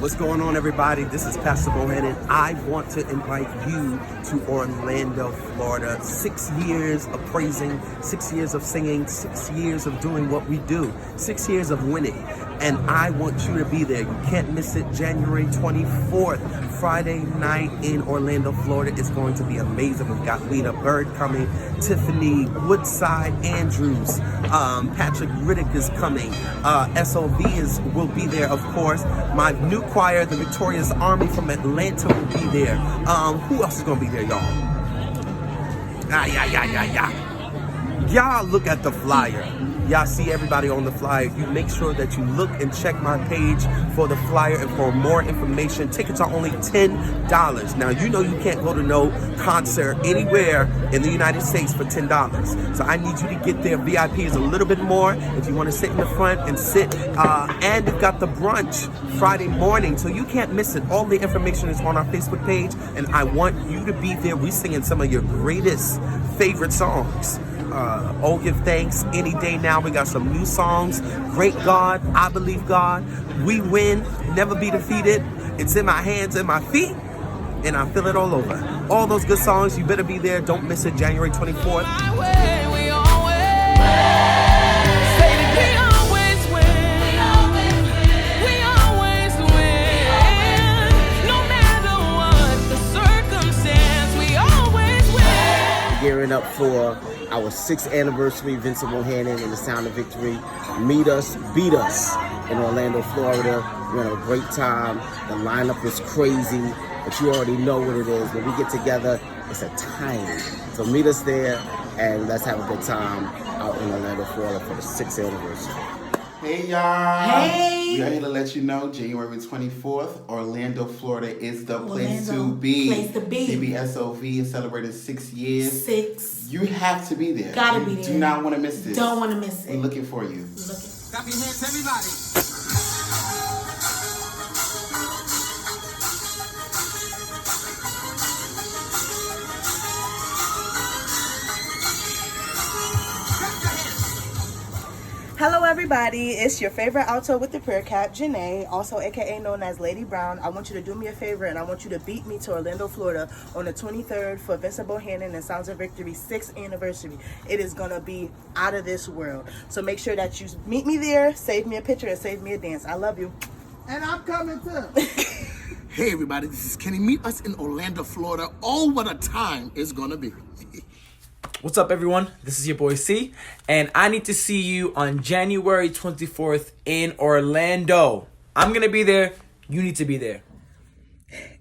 What's going on, everybody? This is Pastor Bohanan. I want to invite you to Orlando, Florida. 6 years of praising, 6 years of singing, 6 years of doing what we do, 6 years of winning. And I want you to be there. You can't miss it. January 24th, Friday night in Orlando, Florida. It's going to be amazing. We've got Lena Bird coming, Tiffany Woodside Andrews, Patrick Riddick is coming, SOV will be there, of course. My new choir, the Victorious Army from Atlanta, will be there. Who else is going to be there, y'all? Y'all look at the flyer. Y'all see everybody on the flyer. You make sure that you look and check my page for the flyer and for more information. Tickets are only $10. Now, you know you can't go to no concert anywhere in the United States for $10. So I need you to get there. VIP is a little bit more if you want to sit in the front and sit. And we've got the brunch Friday morning, so you can't miss it. All the information is on our Facebook page, and I want you to be there. We're singing some of your greatest favorite songs. Oh, give thanks, any day now. We got some new songs. Great God, I believe God. We win, never be defeated. It's in my hands and my feet, and I feel it all over. All those good songs, you better be there. Don't miss it, January 24th. Gearing up for our 6th anniversary, Vincent Bohanan and the Sound of Victory. Meet us, beat us in Orlando, Florida. We're having a great time. The lineup is crazy, but you already know what it is. When we get together, it's a time. So meet us there, and let's have a good time out in Orlando, Florida for the 6th anniversary. Hey y'all! Hey! We are here to let you know January 24th, Orlando, Florida is the place to be. Place to be. CBSOV is celebrating 6 years. 6. You have to be there. Gotta be there. Do not want to miss this. Don't want to miss it. We're looking for you. Clap your hands, everybody. Hello everybody, it's your favorite alto with the prayer cap, Janae, also aka known as Lady Brown. I want you to do me a favor and I want you to beat me to Orlando, Florida on the 23rd for Vincent Bohanan and Sounds of Victory 6th anniversary. It is gonna be out of this world. So make sure that you meet me there, save me a picture and save me a dance. I love you. And I'm coming too. Hey everybody, this is Kenny. Meet us in Orlando, Florida. Oh, what a time it's gonna be. What's up, everyone? This is your boy C, and I need to see you on January 24th in Orlando. I'm gonna be there. You need to be there.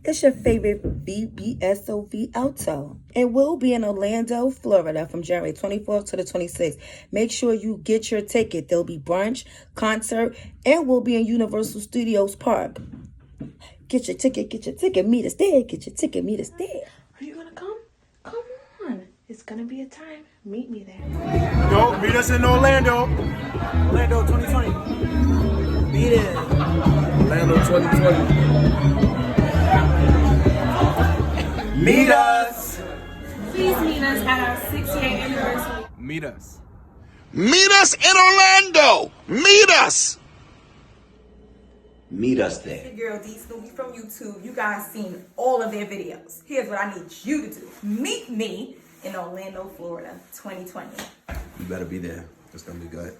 It's your favorite VBSOV alto, and we'll be in Orlando, Florida from January 24th to the 26th. Make sure you get your ticket. There'll be brunch, concert, and we'll be in Universal Studios Park. Get your ticket, meet us there. Get your ticket, meet us there. Are you gonna come? Come on. It's gonna be a time. Meet me there. Yo, meet us in Orlando. Orlando 2020. Be there. Orlando 2020. Meet us. Please meet us at our 6-year anniversary. Meet us. Meet us in Orlando. Meet us. Meet us there. The girl D Snoopy from YouTube. You guys seen all of their videos. Here's what I need you to do. Meet me in Orlando, Florida, 2020. You better be there. It's gonna be good.